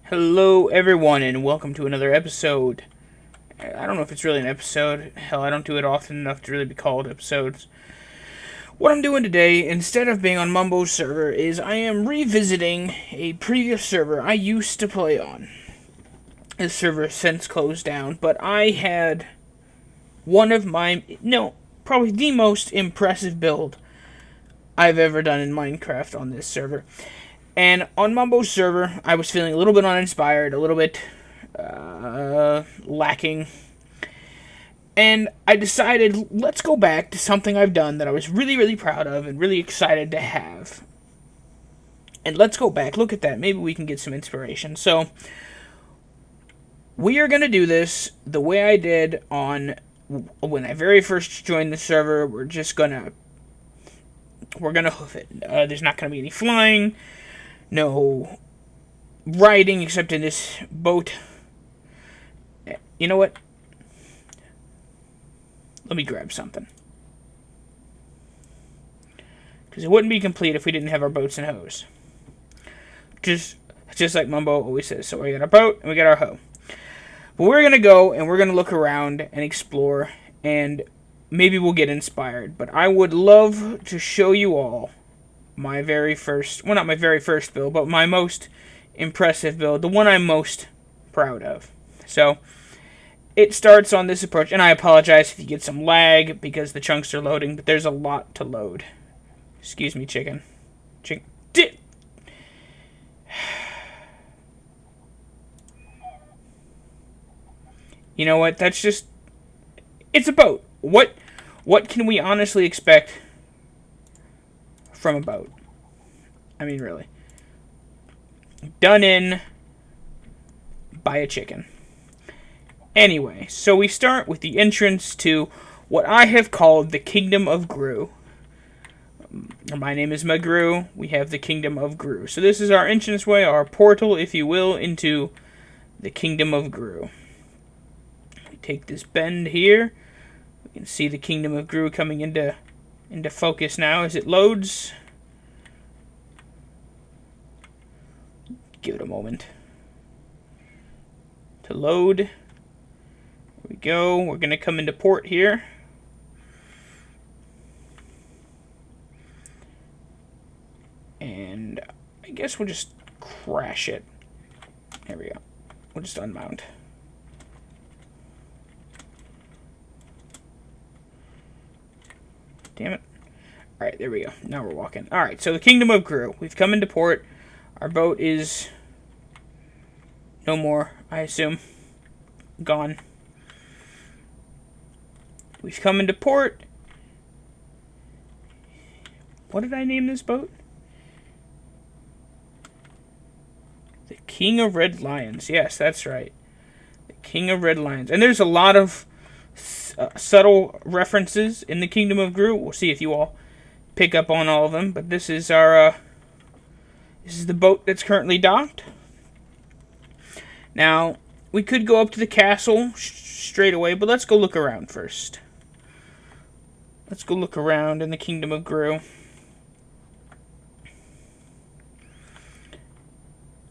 Hello, everyone, and welcome to another episode. I don't know if it's really an episode. Hell, I don't do it often enough to really be called episodes. What I'm doing today, instead of being on Mumbo's server, is I am revisiting a previous server I used to play on. This server has since closed down, but I had one of my, probably the most impressive build I've ever done in Minecraft on this server. And on Mumbo's server, I was feeling a little bit uninspired, a little bit lacking. And I decided, let's go back to something I've done that I was really, really proud of and really excited to have. And let's go back, look at that. Maybe we can get some inspiration. So, we are going to do this the way I did on when I very first joined the server. We're going to hoof it. There's not going to be any flying. No riding except in this boat. You know what? Let me grab something. Because it wouldn't be complete if we didn't have our boats and hoes. Just like Mumbo always says. So we got our boat and we got our hoe. But we're going to go and we're going to look around and explore. And maybe we'll get inspired. But I would love to show you all my very first, well, not my very first build, but my most impressive build, the one I'm most proud of. So, it starts on this approach, and I apologize if you get some lag, because the chunks are loading, but there's a lot to load. Excuse me, chicken. You know what, that's just, it's a boat. What can we honestly expect from a boat? I mean, really. Done in by a chicken. Anyway, so we start with the entrance to what I have called the Kingdom of Gru. My name is Magru. We have the Kingdom of Gru. So this is our entranceway, our portal, if you will, into the Kingdom of Gru. We take this bend here. We can see the Kingdom of Gru coming into focus now as it loads. Give it a moment to load. Here we go. We're going to come into port here. And I guess we'll just crash it. There we go. We'll just unmount. Damn it. Alright, there we go. Now we're walking. Alright, so the Kingdom of Gru. We've come into port. Our boat is no more, I assume, gone. We've come into port. What did I name this boat? The King of Red Lions. Yes, that's right. The King of Red Lions. And there's a lot of subtle references in the Kingdom of Gru. We'll see if you all pick up on all of them. But this is our... this is the boat that's currently docked. Now, we could go up to the castle straight away, but let's go look around first. Let's go look around in the Kingdom of Gru.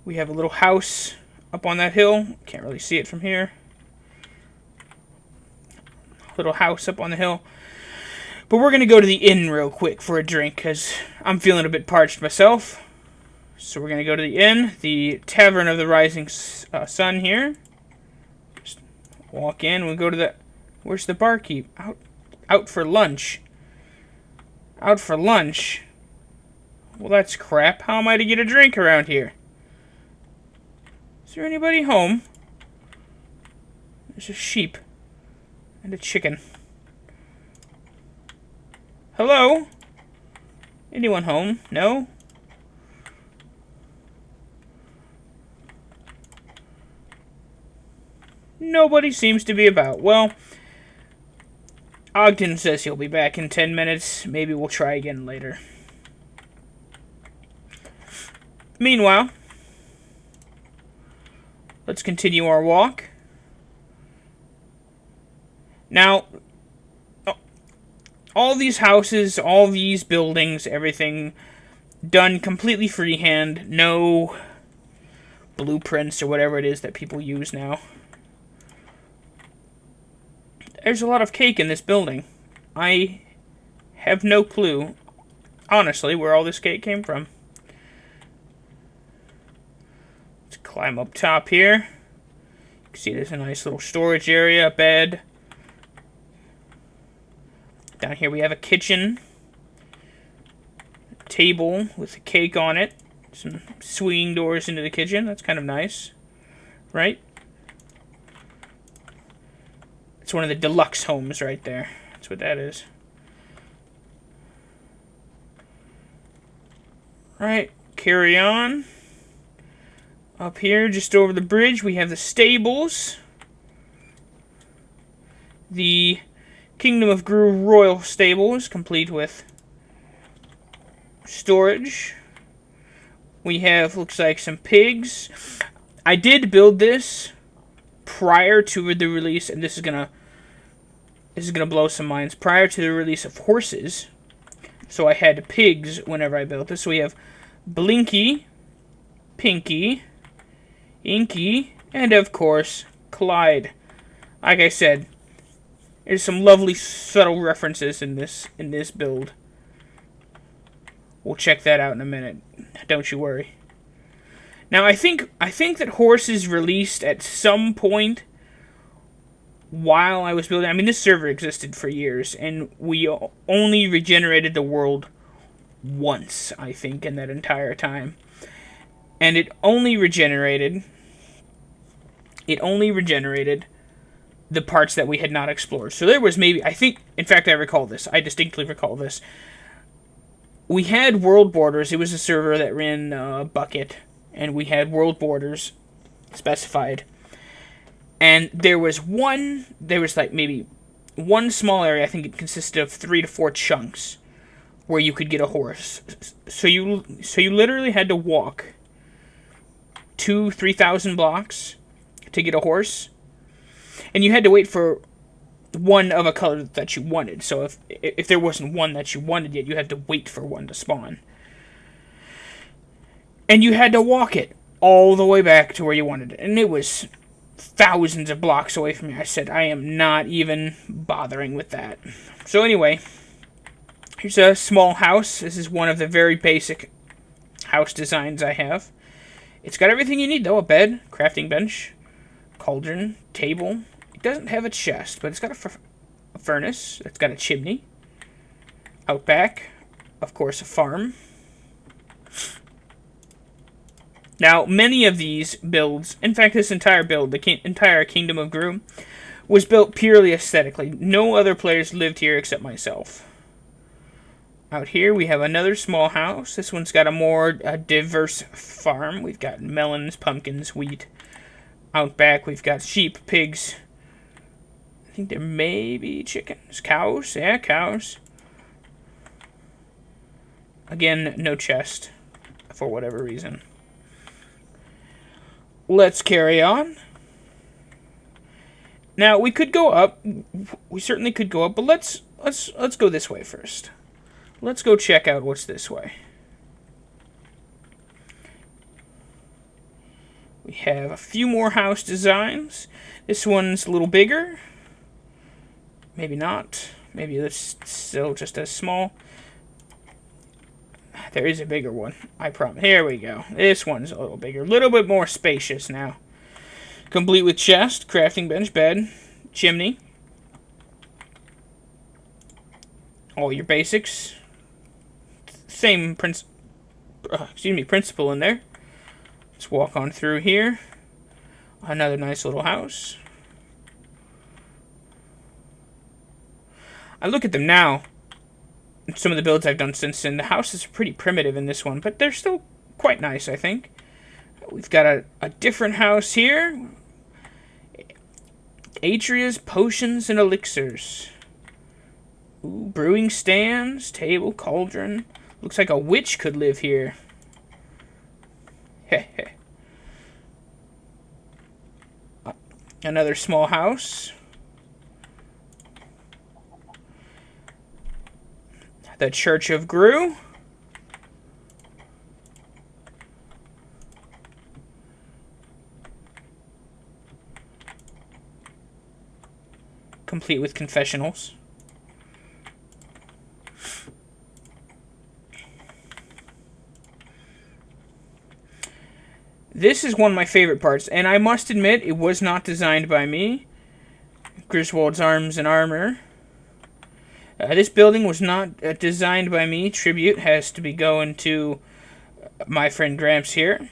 We have a little house up on that hill. Can't really see it from here. Little house up on the hill. But we're going to go to the inn real quick for a drink, because I'm feeling a bit parched myself. So we're going to go to the inn, the Tavern of the Rising Sun here. Just walk in. We'll go to the... Where's the barkeep? Out for lunch. Out for lunch? Well, that's crap. How am I to get a drink around here? Is there anybody home? There's a sheep. And a chicken. Hello? Anyone home? No? Nobody seems to be about. Well, Ogden says he'll be back in 10 minutes. Maybe we'll try again later. Meanwhile, let's continue our walk. Now, all these houses, all these buildings, everything done completely freehand. No blueprints or whatever it is that people use now. There's a lot of cake in this building. I have no clue, honestly, where all this cake came from. Let's climb up top here. You can see there's a nice little storage area, bed. Down here we have a kitchen. A table with a cake on it. Some swinging doors into the kitchen. That's kind of nice, right? It's one of the deluxe homes right there. That's what that is. Right, carry on. Up here, just over the bridge, we have the stables. The Kingdom of Gru Royal Stables, complete with storage. We have, looks like, some pigs. I did build this prior to the release, and this is gonna blow some minds. Prior to the release of horses, so I had pigs whenever I built this. So we have Blinky, Pinky, Inky, and of course Clyde. Like I said, there's some lovely subtle references in this build. We'll check that out in a minute. Don't you worry. Now I think that horses released at some point while I was building. I mean, this server existed for years, and we only regenerated the world once, I think, in that entire time. And it only regenerated the parts that we had not explored. So there was maybe, I think, in fact, I recall this. I distinctly recall this. We had world borders. It was a server that ran Bucket, and we had world borders specified. And there was like maybe one small area, I think it consisted of 3 to 4 chunks, where you could get a horse. So you literally had to walk 2,000-3,000 blocks to get a horse. And you had to wait for one of a color that you wanted. So if there wasn't one that you wanted yet, you had to wait for one to spawn. And you had to walk it all the way back to where you wanted it. And it was thousands of blocks away from me. I said, I am not even bothering with that. So anyway, here's a small house. This is one of the very basic house designs I have. It's got everything you need, though. A bed, crafting bench, cauldron, table. It doesn't have a chest, but it's got a furnace. It's got a chimney. Out back, of course, a farm. Now, many of these builds, in fact, this entire build, the entire Kingdom of Gru, was built purely aesthetically. No other players lived here except myself. Out here, we have another small house. This one's got a more diverse farm. We've got melons, pumpkins, wheat. Out back, we've got sheep, pigs. I think there may be chickens. Cows? Yeah, cows. Again, no chest, for whatever reason. Let's carry on. Now, we could go up. We certainly could go up, but let's go this way first. Let's go check out what's this way. We have a few more house designs. This one's a little bigger. Maybe not. Maybe it's still just as small. There is a bigger one, I promise. Here we go. This one's a little bigger. A little bit more spacious now. Complete with chest, crafting bench, bed, chimney. All your basics. Same principle in there. Let's walk on through here. Another nice little house. I look at them now. Some of the builds I've done since then. The houses are pretty primitive in this one, but they're still quite nice, I think. We've got a different house here. Atria's Potions and Elixirs. Ooh, brewing stands, table, cauldron. Looks like a witch could live here. Heh. Another small house. The Church of Gru. complete with confessionals. This is one of my favorite parts, and I must admit, it was not designed by me. Griswold's Arms and Armor. This building was not designed by me. Tribute has to be going to my friend Gramps here.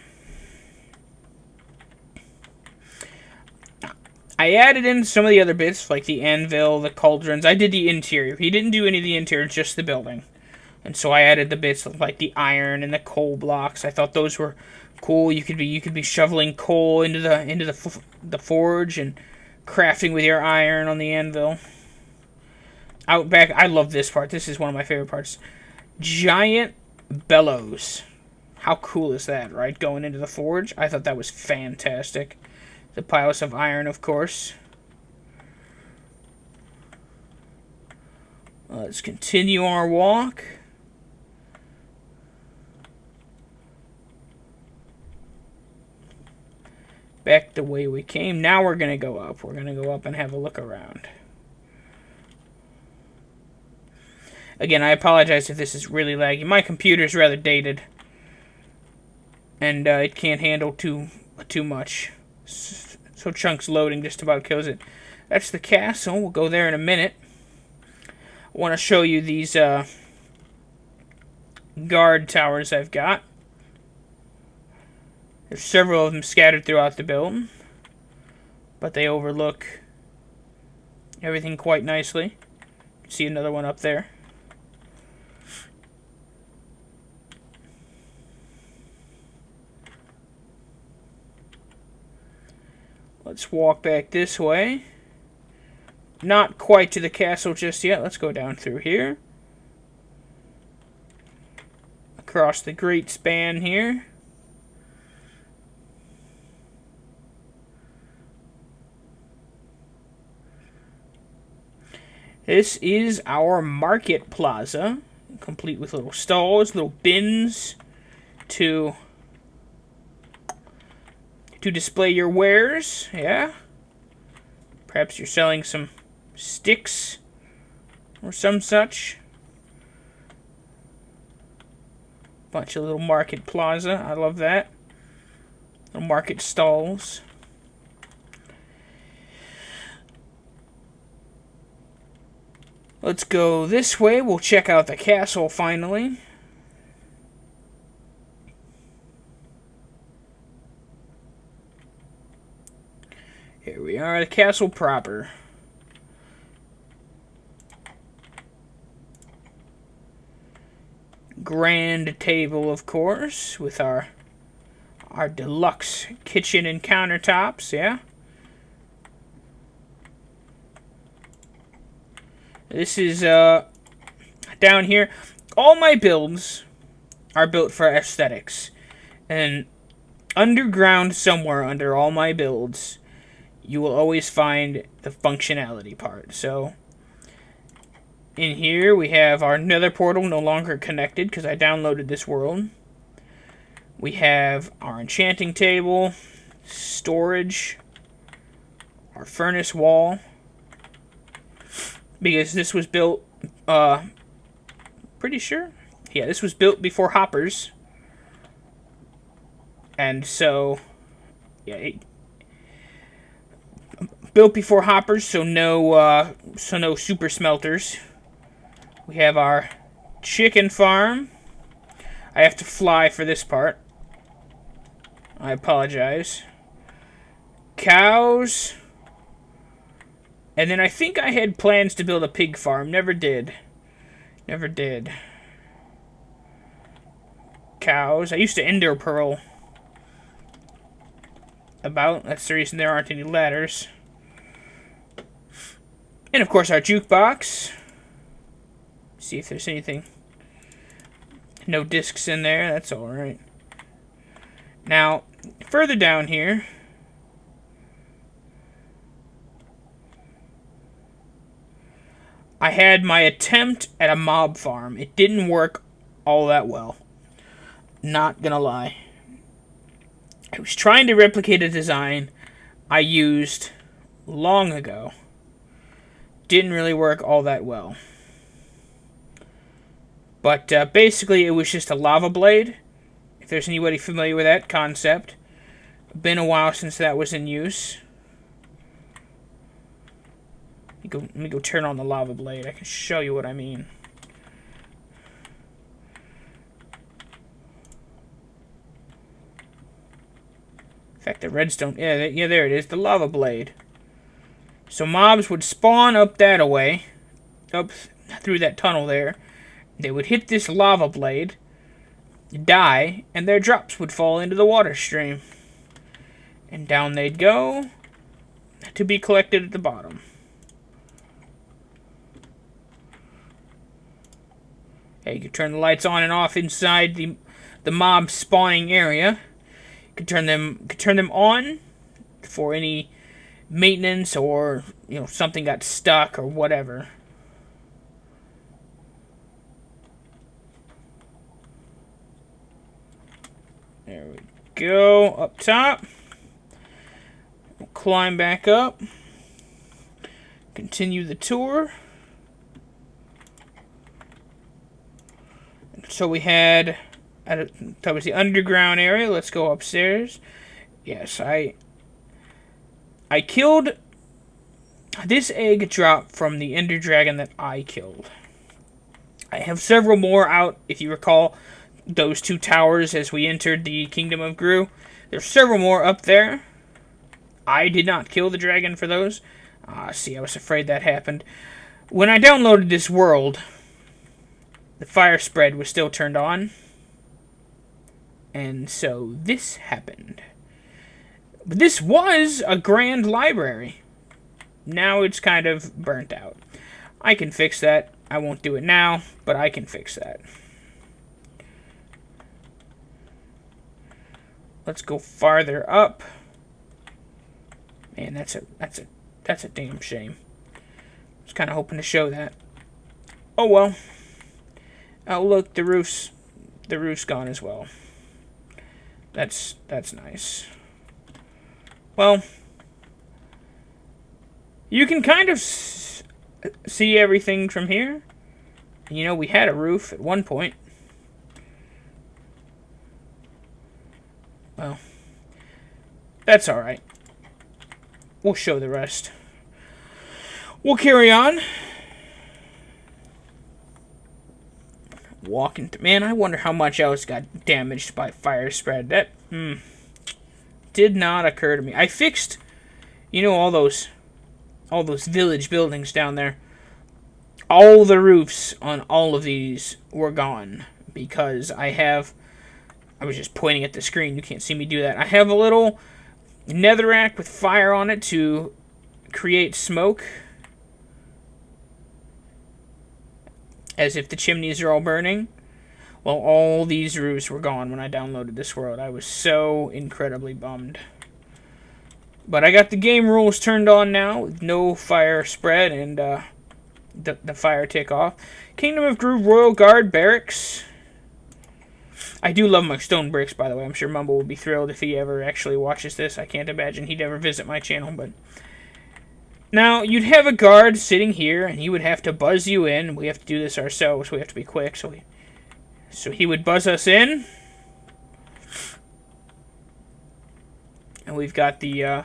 I added in some of the other bits, like the anvil, the cauldrons. I did the interior. He didn't do any of the interior, just the building. And so I added the bits like the iron and the coal blocks. I thought those were cool. You could be shoveling coal into the forge and crafting with your iron on the anvil. Out back, I love this part. This is one of my favorite parts. Giant bellows. How cool is that, right? Going into the forge. I thought that was fantastic. The piles of iron, of course. Let's continue our walk. Back the way we came. Now we're going to go up. We're going to go up and have a look around. Again, I apologize if this is really laggy. My computer's rather dated. And it can't handle too much. So Chunk's loading just about kills it. That's the castle. We'll go there in a minute. I want to show you these guard towers I've got. There's several of them scattered throughout the building, but they overlook everything quite nicely. See another one up there. Let's walk back this way. Not quite to the castle just yet. Let's go down through here. Across the great span here. This is our market plaza, complete with little stalls, little bins to display your wares, yeah? Perhaps you're selling some sticks or some such. Bunch of little market plaza, I love that. Little market stalls. Let's go this way. We'll check out the castle finally. Here we are, the castle proper. Grand table, of course, with our deluxe kitchen and countertops, yeah? This is, down here. All my builds are built for aesthetics. And underground somewhere under all my builds, you will always find the functionality part. So, in here we have our nether portal no longer connected because I downloaded this world. We have our enchanting table, storage, our furnace wall. Because this was built, pretty sure? Yeah, this was built before hoppers. And so, yeah, built before hoppers, so no super smelters. We have our chicken farm. I have to fly for this part. I apologize. Cows. And then I think I had plans to build a pig farm. Never did. Never did. Cows. I used to ender pearl about. That's the reason there aren't any ladders. And of course our jukebox. See if there's anything. No discs in there. That's alright. Now, further down here, I had my attempt at a mob farm. It didn't work all that well. Not gonna lie. I was trying to replicate a design I used long ago. didn't really work all that well. But basically, it was just a lava blade. If there's anybody familiar with that concept. Been a while since that was in use. Let me go turn on the lava blade. I can show you what I mean. In fact, the redstone... Yeah, there it is. The lava blade. So mobs would spawn up that away. Up through that tunnel there. They would hit this lava blade. Die. And their drops would fall into the water stream. And down they'd go. To be collected at the bottom. You can turn the lights on and off inside the mob spawning area. You can turn them on for any maintenance or something got stuck or whatever. There we go, up top. We'll climb back up. Continue the tour. So we had, that was the underground area. Let's go upstairs. Yes, I killed, this egg dropped from the Ender Dragon that I killed. I have several more out, if you recall, those two towers as we entered the Kingdom of Gru. There's several more up there. I did not kill the dragon for those. See, I was afraid that happened. When I downloaded this world... the fire spread was still turned on. And so this happened. But this was a grand library. Now it's kind of burnt out. I can fix that. I won't do it now, but I can fix that. Let's go farther up. Man, that's a damn shame. I was kind of hoping to show that. Oh well. Oh look, the roof's gone as well. That's nice. Well, you can kind of see everything from here. We had a roof at one point. Well, that's all right. We'll show the rest. We'll carry on. Walking to, man, I wonder how much else got damaged by fire spread. That did not occur to me. I fixed, all those village buildings down there. All the roofs on all of these were gone because I was just pointing at the screen. You can't see me do that. I have a little netherrack with fire on it to create smoke. As if the chimneys are all burning. Well, all these roofs were gone when I downloaded this world. I was so incredibly bummed. But I got the game rules turned on now, with no fire spread and the fire tick off. Kingdom of Gru Royal Guard Barracks. I do love my stone bricks, by the way. I'm sure Mumble would be thrilled if he ever actually watches this. I can't imagine he'd ever visit my channel, but... Now, you'd have a guard sitting here, and he would have to buzz you in. We have to do this ourselves. We have to be quick, so he would buzz us in. And we've got the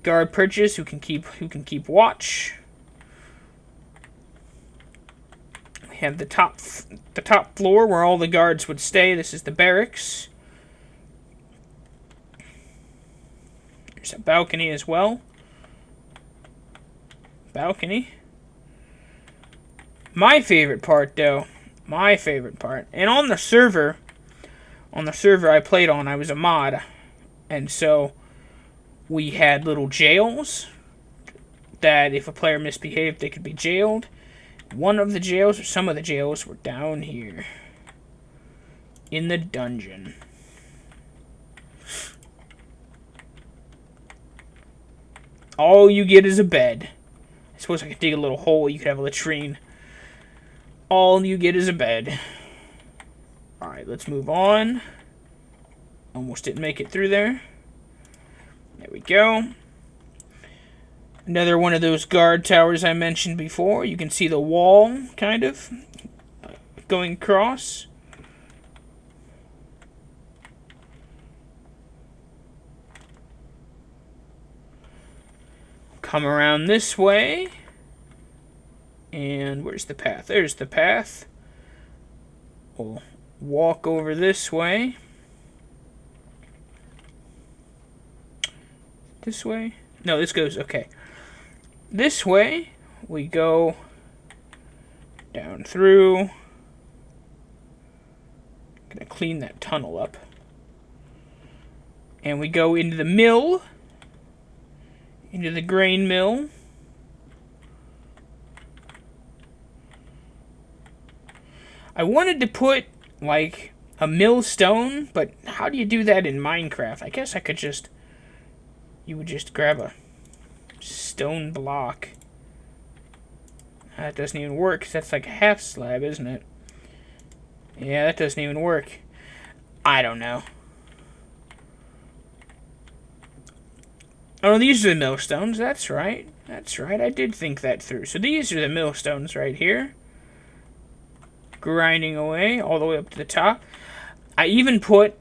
guard purchase who can keep watch. We have the top floor where all the guards would stay. This is the barracks. There's a balcony as well. Balcony. My favorite part, though, and on the server I played on, I was a mod, and so we had little jails that if a player misbehaved, they could be jailed. One of the jails, or some of the jails, were down here in the dungeon. All you get is a bed. I suppose I could dig a little hole. You could have a latrine. All you get is a bed. Alright, let's move on. Almost didn't make it through there. There we go. Another one of those guard towers I mentioned before. You can see the wall, kind of, going across. Come around this way. And where's the path? There's the path. We'll walk over this way. This way? No, this goes, okay. This way, we go down through. Gonna clean that tunnel up. And we go into the mill. Into the grain mill. I wanted to put, like, a millstone, but how do you do that in Minecraft? I guess I could just... You would just grab a stone block. That doesn't even work, 'cause that's like a half slab, isn't it? Yeah, that doesn't even work. I don't know. Oh, these are the millstones. That's right. That's right. I did think that through. So these are the millstones right here. Grinding away all the way up to the top. I even put,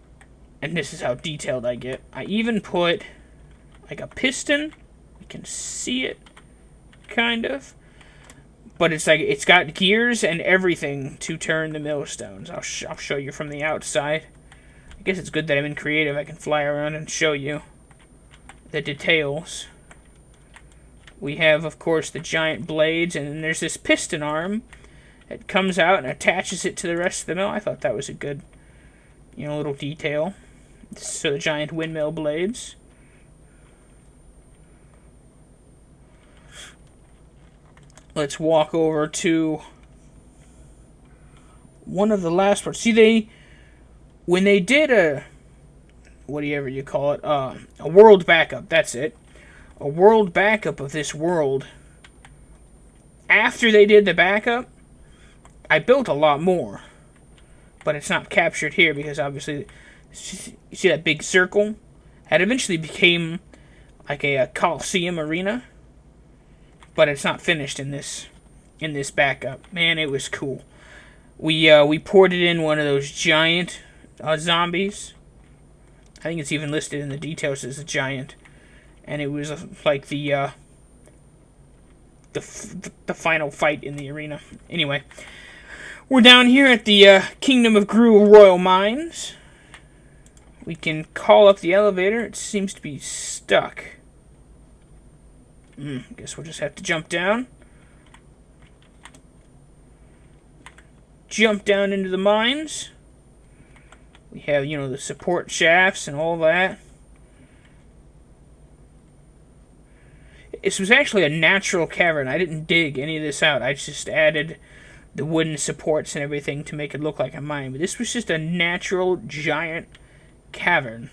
and this is how detailed I get, I even put like a piston. You can see it, kind of. But it's like, it's got gears and everything to turn the millstones. I'll show you from the outside. I guess it's good that I'm in creative. I can fly around and show you the details. We have, of course, the giant blades, and then there's this piston arm that comes out and attaches it to the rest of the mill. I thought that was a good, little detail. So the giant windmill blades. Let's walk over to one of the last parts. See, when they did a, whatever you call it, a world backup, that's it. A world backup of this world. After they did the backup, I built a lot more. But it's not captured here because obviously, you see that big circle? That eventually became like a Coliseum arena. But it's not finished in this backup. Man, it was cool. We ported in one of those giant zombies. I think it's even listed in the details as a giant, and it was like the final fight in the arena. Anyway, we're down here at the Kingdom of Gru Royal Mines. We can call up the elevator. It seems to be stuck. Guess we'll just have to jump down. Jump down into the mines. We have, the support shafts and all that. This was actually a natural cavern. I didn't dig any of this out. I just added the wooden supports and everything to make it look like a mine. But this was just a natural giant cavern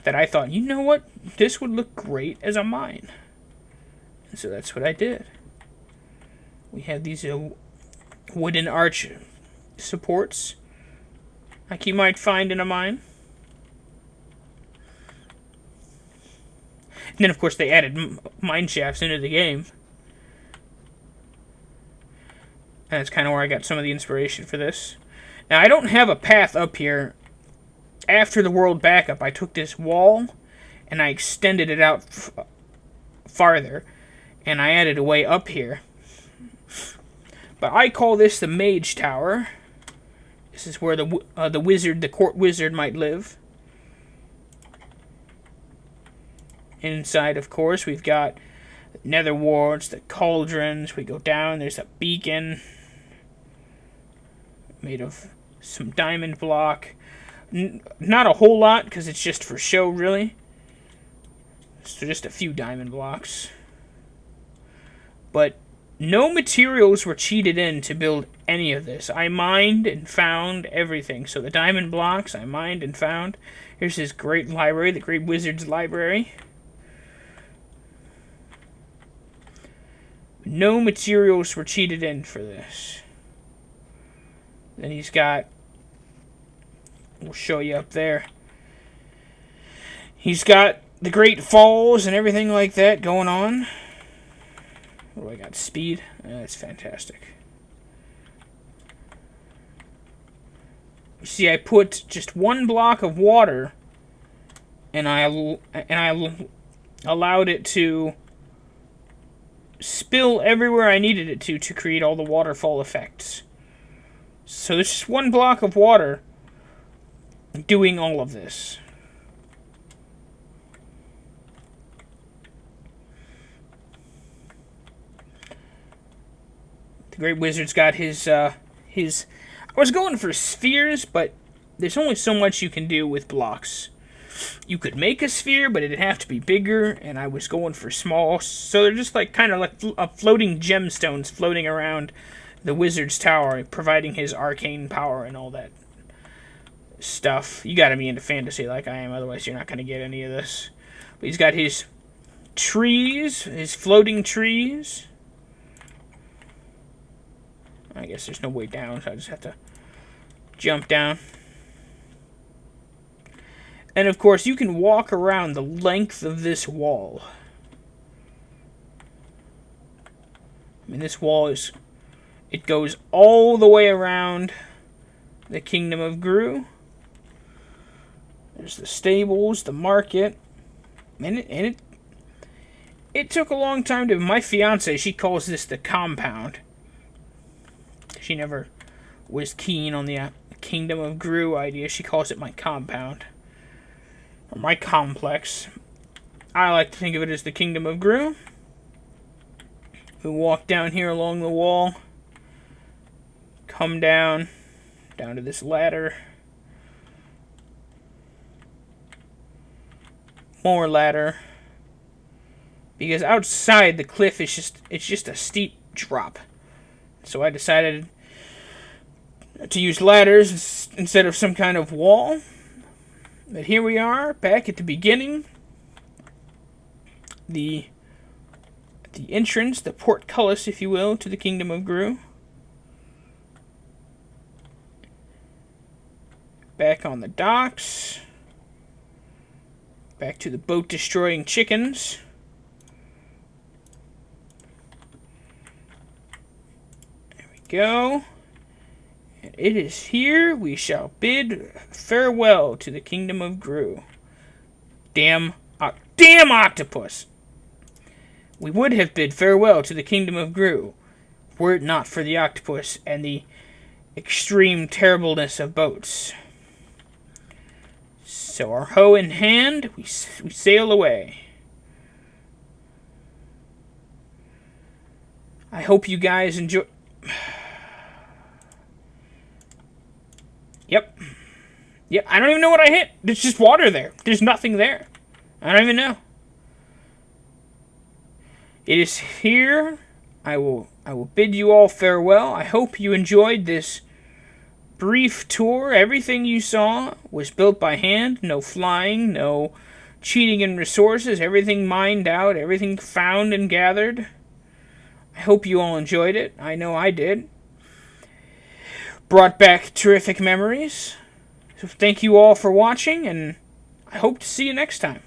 that I thought, you know what? This would look great as a mine. And so that's what I did. We have these wooden arch supports, like you might find in a mine. And then, of course, they added mine shafts into the game. And that's kind of where I got some of the inspiration for this. Now, I don't have a path up here. After the world backup, I took this wall and I extended it out farther, and I added a way up here. But I call this the Mage Tower. This is where the wizard, the court wizard, might live. Inside, of course, we've got nether warts, the cauldrons. We go down. There's a beacon made of some diamond block. Not a whole lot, because it's just for show, really. So just a few diamond blocks. But no materials were cheated in to build any of this. I mined and found everything. So the diamond blocks, I mined and found. Here's his great library, the Great Wizard's Library. No materials were cheated in for this. Then he's got... We'll show you up there. He's got the Great Falls and everything like that going on. What do I got? Speed? That's fantastic. You see, I put just one block of water, and I allowed it to spill everywhere I needed it to create all the waterfall effects. So there's just one block of water doing all of this. The Great Wizard's got his I was going for spheres, but there's only so much you can do with blocks. You could make a sphere, but it'd have to be bigger, and I was going for small. So they're just like kind of like floating gemstones floating around the wizard's tower, providing his arcane power and all that stuff. You gotta be into fantasy like I am, otherwise you're not gonna get any of this. But he's got his trees, his floating trees. I guess there's no way down, so I just have to jump down. And of course, you can walk around the length of this wall. I mean, this wall it goes all the way around the Kingdom of Gru. There's the stables, the market, and it took a long time to. My fiance, she calls this the compound. She never was keen on the Kingdom of Gru idea. She calls it my compound. Or my complex. I like to think of it as the Kingdom of Gru. We walk down here along the wall. Come down to this ladder. More ladder. Because outside the cliff is just a steep drop. So I decided to use ladders instead of some kind of wall. But here we are, back at the beginning. The entrance, the portcullis, if you will, to the Kingdom of Gru. Back on the docks. Back to the boat-destroying chickens. There we go. And it is here we shall bid farewell to the Kingdom of Gru. Damn octopus! We would have bid farewell to the Kingdom of Gru, were it not for the octopus and the extreme terribleness of boats. So our hoe in hand, we sail away. I hope you guys enjoy... Yep, I don't even know what I hit. There's just water there. There's nothing there. I don't even know. It is here. I will bid you all farewell. I hope you enjoyed this brief tour. Everything you saw was built by hand. No flying, no cheating in resources. Everything mined out, everything found and gathered. I hope you all enjoyed it. I know I did. Brought back terrific memories. So thank you all for watching, and I hope to see you next time.